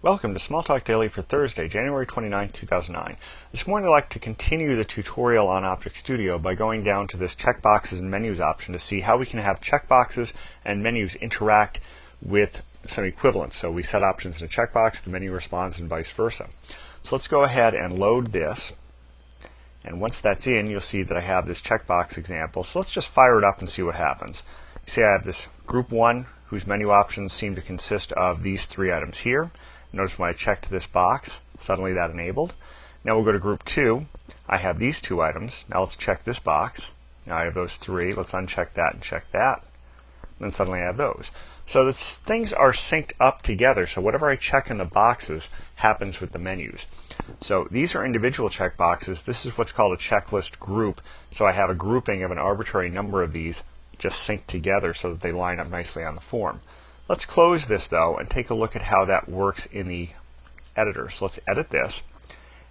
Welcome to Smalltalk Daily for Thursday, January 29, 2009. This morning I'd like to continue the tutorial on ObjectStudio by going down to this checkboxes and menus option to see how we can have checkboxes and menus interact with some equivalents. So we set options in a checkbox, the menu responds, and vice versa. So let's go ahead and load this. And once that's in, you'll see that I have this checkbox example. So let's just fire it up and see what happens. You see I have this group 1 whose menu options seem to consist of these three items here. Notice when I checked this box, suddenly that enabled. Now we'll go to group 2. I have these two items. Now let's check this box. Now I have those three. Let's uncheck that and check that. And then suddenly I have those. So things are synced up together. So whatever I check in the boxes happens with the menus. So these are individual checkboxes. This is what's called a checklist group. So I have a grouping of an arbitrary number of these just synced together so that they line up nicely on the form. Let's close this though and take a look at how that works in the editor. So let's edit this,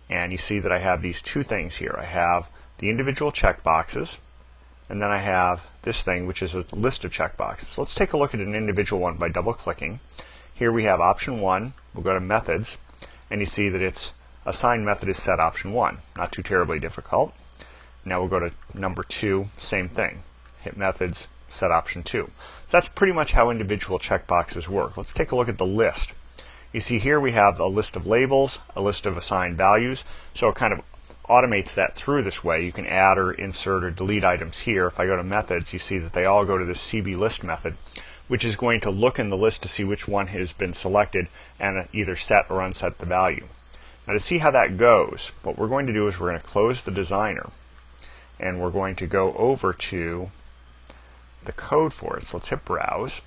and you see that I have these two things here. I have the individual checkboxes, and then I have this thing which is a list of checkboxes. So let's take a look at an individual one by double clicking. Here we have option 1. We'll go to methods, and you see that its assigned method is set option 1. Not too terribly difficult. Now we'll go to number 2, same thing. Hit methods, set option 2. So that's pretty much how individual checkboxes work. Let's take a look at the list. You see here we have a list of labels, a list of assigned values, so it kind of automates that through this way. You can add or insert or delete items here. If I go to methods, you see that they all go to this CBList method, which is going to look in the list to see which one has been selected and either set or unset the value. Now to see how that goes, what we're going to do is we're going to close the designer, and we're going to go over to the code for it. So let's hit browse,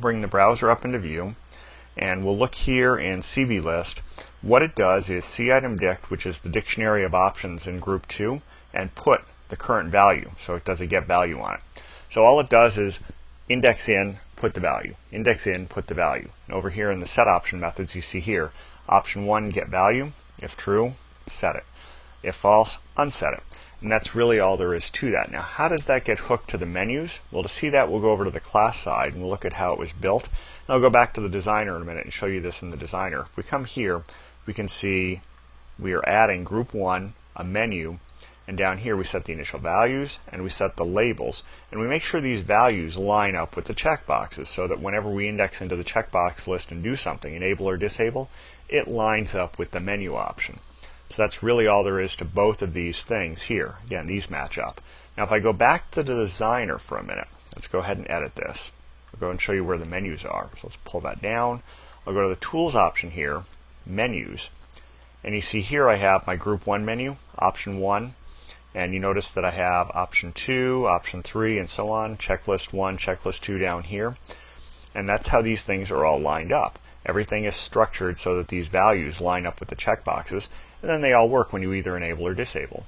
bring the browser up into view, and we'll look here in CBList. What it does is see item dict, which is the dictionary of options in group 2, and put the current value. So it does a get value on it. So all it does is index in, put the value, index in, put the value. And over here in the set option methods, you see here option 1, get value. If true, set it. If false, unset it. And that's really all there is to that. Now, how does that get hooked to the menus? Well, to see that, we'll go over to the class side and we'll look at how it was built. And I'll go back to the designer in a minute and show you this in the designer. If we come here, we can see we are adding group 1, a menu, and down here we set the initial values and we set the labels. And we make sure these values line up with the checkboxes so that whenever we index into the checkbox list and do something, enable or disable, it lines up with the menu option. So that's really all there is to both of these things here. Again, these match up. Now if I go back to the designer for a minute, let's go ahead and edit this. I'll go and show you where the menus are. So let's pull that down. I'll go to the tools option here, menus, and you see here I have my group 1 menu, option 1, and you notice that I have option 2, option 3, and so on, checklist 1, checklist 2 down here. And that's how these things are all lined up. Everything is structured so that these values line up with the checkboxes, and then they all work when you either enable or disable.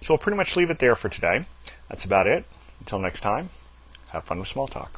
So we'll pretty much leave it there for today. That's about it. Until next time, have fun with Smalltalk.